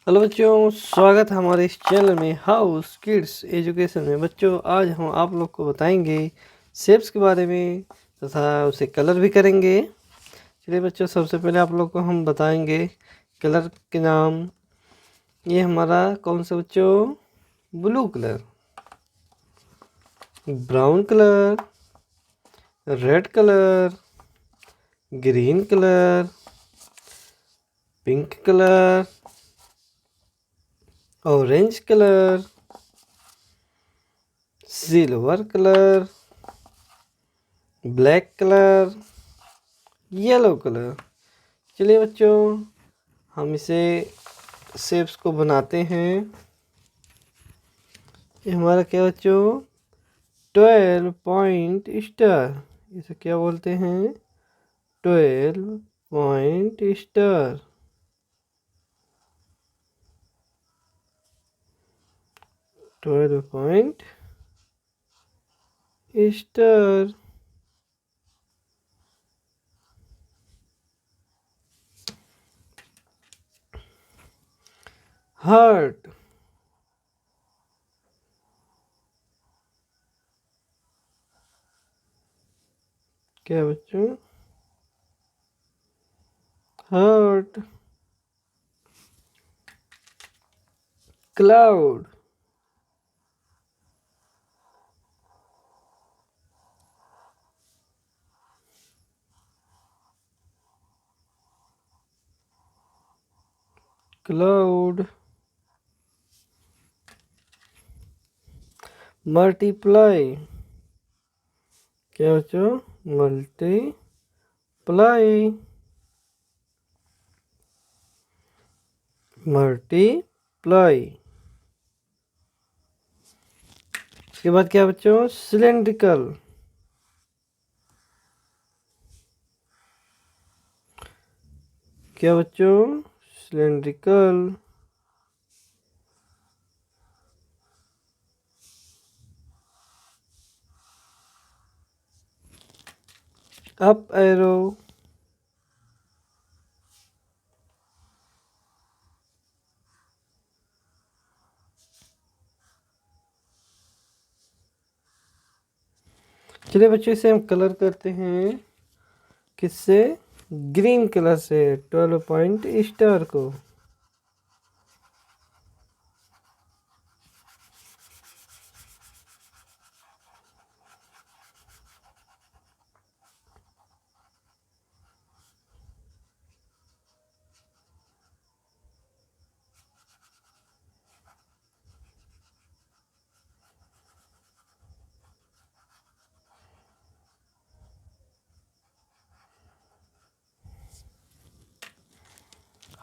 Hello बच्चों, स्वागत है हमारे इस चैनल में हाउस किड्स एजुकेशन में। बच्चों, आज हम आप लोग को बताएंगे शेप्स के बारे में तथा उसे कलर भी करेंगे। चलिए बच्चों, सबसे पहले आप लोग को हम बताएंगे कलर के नाम। ये हमारा कौन सा बच्चों? Blue colour, brown colour, red colour, green colour, pink colour, orange colour, silver colour, black colour, yellow colour. चलिए बच्चों, हम इसे शेप्स को बनाते हैं। ये हमारा क्या बच्चों? 12 पॉइंट स्टार। इसे क्या बोलते हैं? 12 point star. 12 point star. Heart. क्या बच्चों? हार्ट। क्लाउड। क्लाउड। मल्टीप्लाई। क्या बच्चों? मल्टीप्लाई। मल्टीप्लाई। इसके बाद क्या बच्चों? सिलेंड्रिकल। क्या बच्चों? सिलेंड्रिकल। Up arrow. चलिए बच्चों, इसे हम कलर करते हैं। किससे? ग्रीन कलर से 12 पॉइंट स्टार को।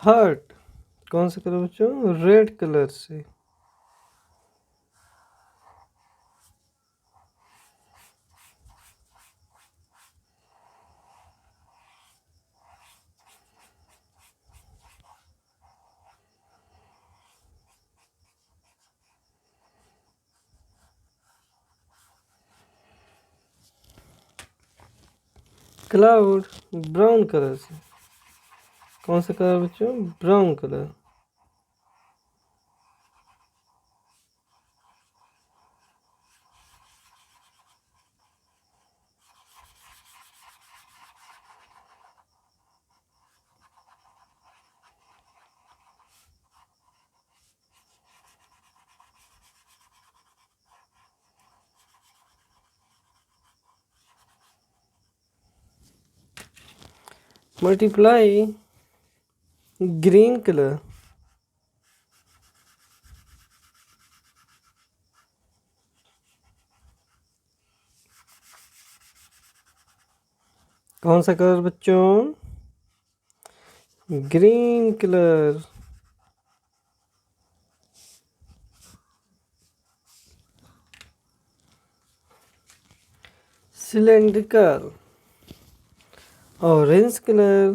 हार्ट कौन सा कलर बच्चों? रेड कलर से। क्लाउड ब्राउन कलर से। कौन सा कलर बच्चों? Brown colour. Multiply green colour. कौन सा कलर बच्चों? Green colour. Cylindrical orange colour.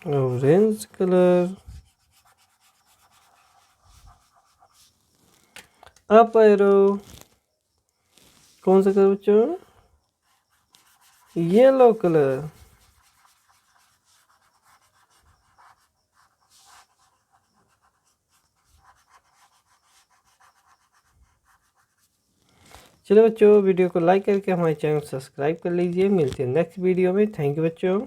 Orange colour. Up arrow. कौन सा कलर बच्चों? Yellow colour. चलो बच्चों, वीडियो को लाइक करके हमारे चैनल को सब्सक्राइब कर लीजिए। मिलते हैं नेक्स्ट वीडियो में। थैंक यू बच्चों।